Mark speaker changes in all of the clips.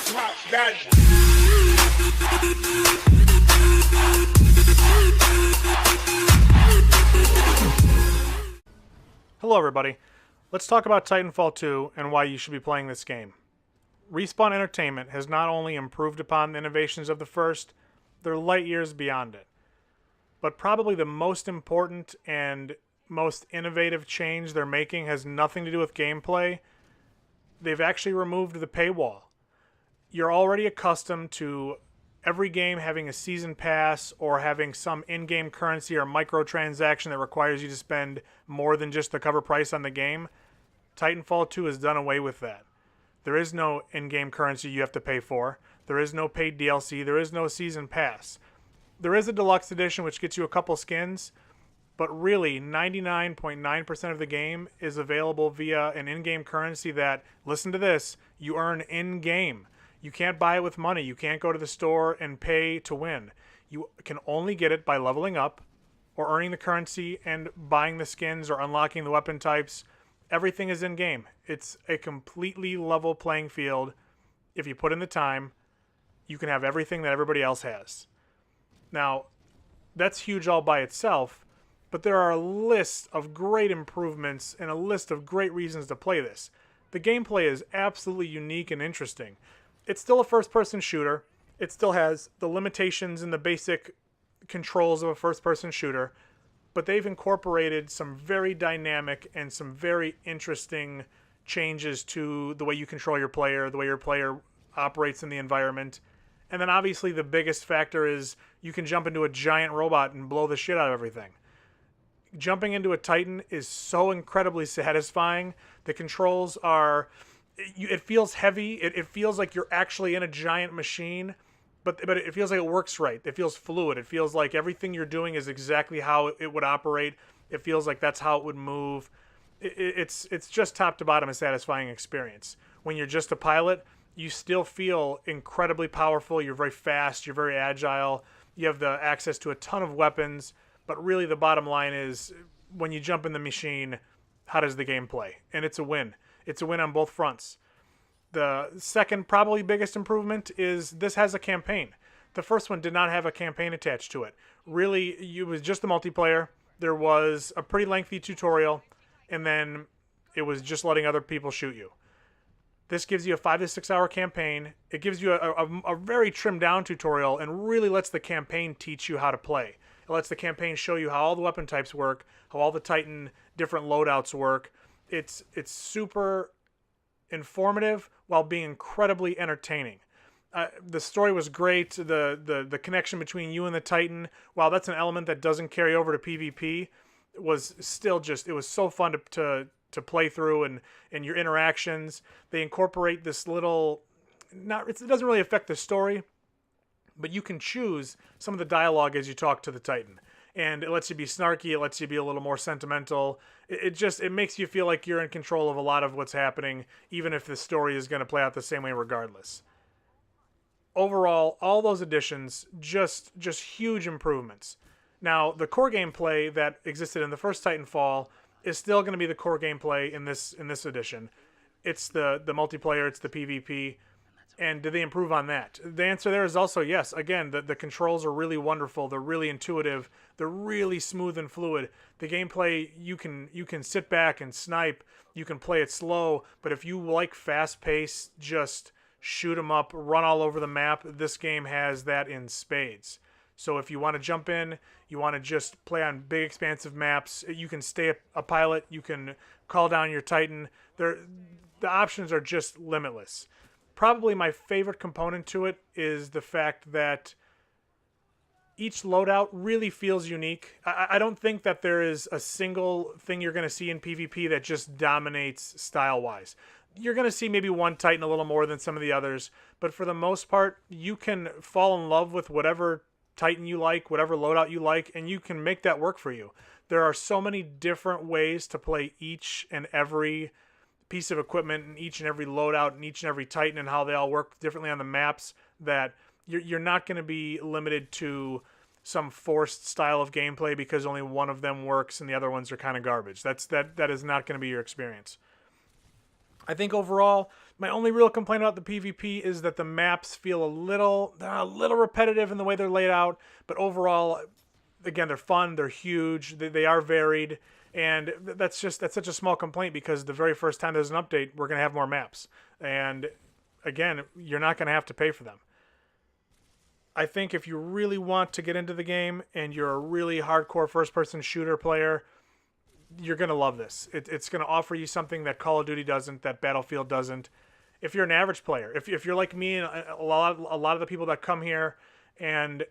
Speaker 1: Pop that.
Speaker 2: Hello everybody. Let's talk about Titanfall 2 and why you should be playing this game. Respawn Entertainment has not only improved upon the innovations of the first, they're light years beyond it. But probably the most important and most innovative change they're making has nothing to do with gameplay. They've actually removed the paywall. You're already accustomed to every game having a season pass or having some in-game currency or microtransaction that requires you to spend more than just the cover price on the game. Titanfall 2 has done away with that. There is no in-game currency you have to pay for. There is no paid DLC. There is no season pass. There is a deluxe edition which gets you a couple skins, but really 99.9% of the game is available via an in-game currency that, listen to this, you earn in-game. You can't buy it with money. You can't go to the store and pay to win. You can only get it by leveling up or earning the currency and buying the skins or unlocking the weapon types. Everything is in-game. It's a completely level playing field. If you put in the time, you can have everything that everybody else has. Now, that's huge all by itself, but there are a list of great improvements and a list of great reasons to play this. The gameplay is absolutely unique and interesting. It's still a first-person shooter. It still has the limitations and the basic controls of a first-person shooter, but they've incorporated some very dynamic and some very interesting changes to the way you control your player, the way your player operates in the environment. And then obviously the biggest factor is you can jump into a giant robot and blow the shit out of everything. Jumping into a Titan is so incredibly satisfying. The controls are... It feels heavy. It feels like you're actually in a giant machine, but it feels like it works right. It feels fluid. It feels like everything you're doing is exactly how it would operate. It feels like that's how it would move. It's just top to bottom a satisfying experience. When you're just a pilot, you still feel incredibly powerful. You're very fast. You're very agile. You have the access to a ton of weapons. But really the bottom line is when you jump in the machine, how does the game play? And it's a win. It's a win on both fronts. The second, probably biggest improvement is this has a campaign. The first one did not have a campaign attached to it. Really, it was just the multiplayer. There was a pretty lengthy tutorial, and then it was just letting other people shoot you. This gives you a 5 to 6 hour campaign. It gives you a very trimmed down tutorial and really lets the campaign teach you how to play. It lets the campaign show you how all the weapon types work, how all the Titan different loadouts work. It's super informative while being incredibly entertaining. The story was great. The connection between you and the Titan, while that's an element that doesn't carry over to PvP, was still just, it was so fun to play through and your interactions. They incorporate this little, it doesn't really affect the story, but you can choose some of the dialogue as you talk to the Titan. And it lets you be snarky, it lets you be a little more sentimental. It makes you feel like you're in control of a lot of what's happening, even if the story is going to play out the same way regardless. Overall, all those additions, just huge improvements. Now, the core gameplay that existed in the first Titanfall is still going to be the core gameplay in this edition. It's the multiplayer, it's the PvP. And did they improve on that? The answer there is also yes. Again, the controls are really wonderful. They're really intuitive. They're really smooth and fluid. The gameplay, you can sit back and snipe. You can play it slow. But if you like fast-paced, just shoot 'em up, run all over the map, this game has that in spades. So if you want to jump in, you want to just play on big, expansive maps, you can stay a pilot. You can call down your Titan. The options are just limitless. Probably my favorite component to it is the fact that each loadout really feels unique. I don't think that there is a single thing you're going to see in PvP that just dominates style-wise. You're going to see maybe one Titan a little more than some of the others, but for the most part, you can fall in love with whatever Titan you like, whatever loadout you like, and you can make that work for you. There are so many different ways to play each and every piece of equipment and each and every loadout and each and every Titan and how they all work differently on the maps that you're not going to be limited to some forced style of gameplay because only one of them works and the other ones are kind of garbage. That is not going to be your experience. I think overall, My only real complaint about the PvP is that the maps feel they're a little repetitive in the way they're laid out, but overall, again, they're fun, they're huge, they are varied, and that's such a small complaint because the very first time there's an update, we're going to have more maps. And again, you're not going to have to pay for them. I think if you really want to get into the game and you're a really hardcore first-person shooter player, you're going to love this. It's going to offer you something that Call of Duty doesn't, that Battlefield doesn't. If you're an average player, if you're like me and a lot of the people that come here and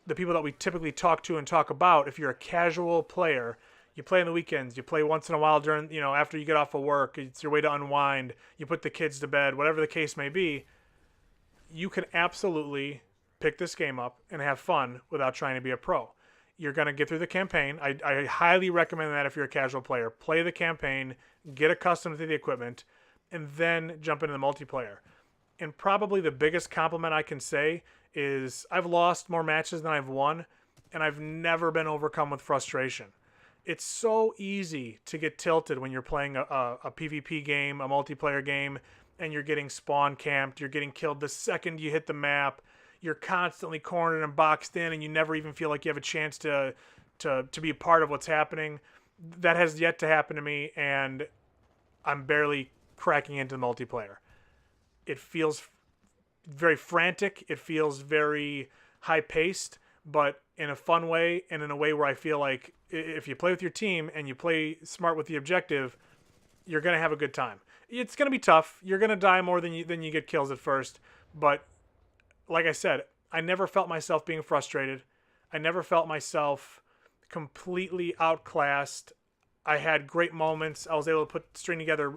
Speaker 2: the people that we typically talk to and talk about, if you're a casual player, you play on the weekends, you play once in a while during, after you get off of work, it's your way to unwind, you put the kids to bed, whatever the case may be, you can absolutely pick this game up and have fun without trying to be a pro. You're going to get through the campaign. I highly recommend that if you're a casual player. Play the campaign, get accustomed to the equipment, and then jump into the multiplayer. And probably the biggest compliment I can say is I've lost more matches than I've won, and I've never been overcome with frustration. It's so easy to get tilted when you're playing a PvP game, a multiplayer game, and you're getting spawn camped, you're getting killed the second you hit the map, you're constantly cornered and boxed in, and you never even feel like you have a chance to be a part of what's happening. That has yet to happen to me, and I'm barely cracking into the multiplayer. It feels very frantic. It feels very high-paced, but in a fun way and in a way where I feel like if you play with your team and you play smart with the objective, you're going to have a good time. It's going to be tough. You're going to die more than you get kills at first, but like I said, I never felt myself being frustrated. I never felt myself completely outclassed. I had great moments. I was able to string together,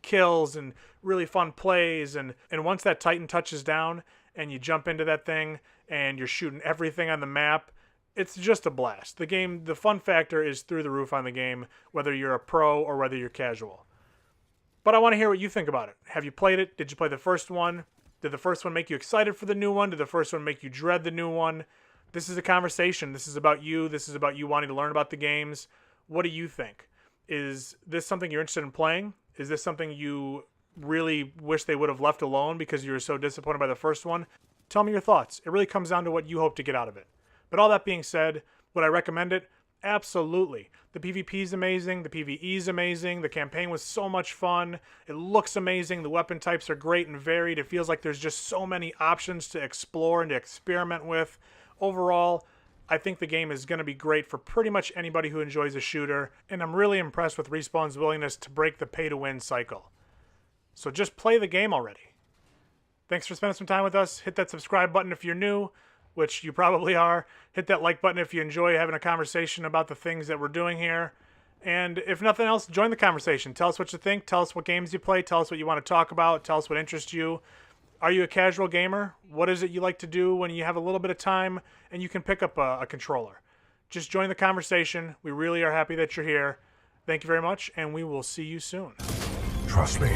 Speaker 2: kills and really fun plays. And once that Titan touches down and you jump into that thing and you're shooting everything on the map, it's just a blast. The game, the fun factor is through the roof on the game, whether you're a pro or whether you're casual. But I want to hear what you think about it. Have you played it? Did you play the first one? Did the first one make you excited for the new one? Did the first one make you dread the new one? This is a conversation. This is about you. This is about you wanting to learn about the games. What do you think? Is this something you're interested in playing? Is this something you really wish they would have left alone because you were so disappointed by the first one? Tell me your thoughts. It really comes down to what you hope to get out of it. But all that being said, would I recommend it? Absolutely. The PvP is amazing. The PvE is amazing. The campaign was so much fun. It looks amazing. The weapon types are great and varied. It feels like there's just so many options to explore and to experiment with. Overall, I think the game is going to be great for pretty much anybody who enjoys a shooter, and I'm really impressed with Respawn's willingness to break the pay-to-win cycle. So just play the game already. Thanks for spending some time with us. Hit that subscribe button if you're new, which you probably are. Hit that like button if you enjoy having a conversation about the things that we're doing here. And if nothing else, join the conversation. Tell us what you think. Tell us what games you play. Tell us what you want to talk about. Tell us what interests you. Are you a casual gamer? What is it you like to do when you have a little bit of time and you can pick up a controller? Just join the conversation. We really are happy that you're here. Thank you very much, and we will see you soon.
Speaker 1: Trust me.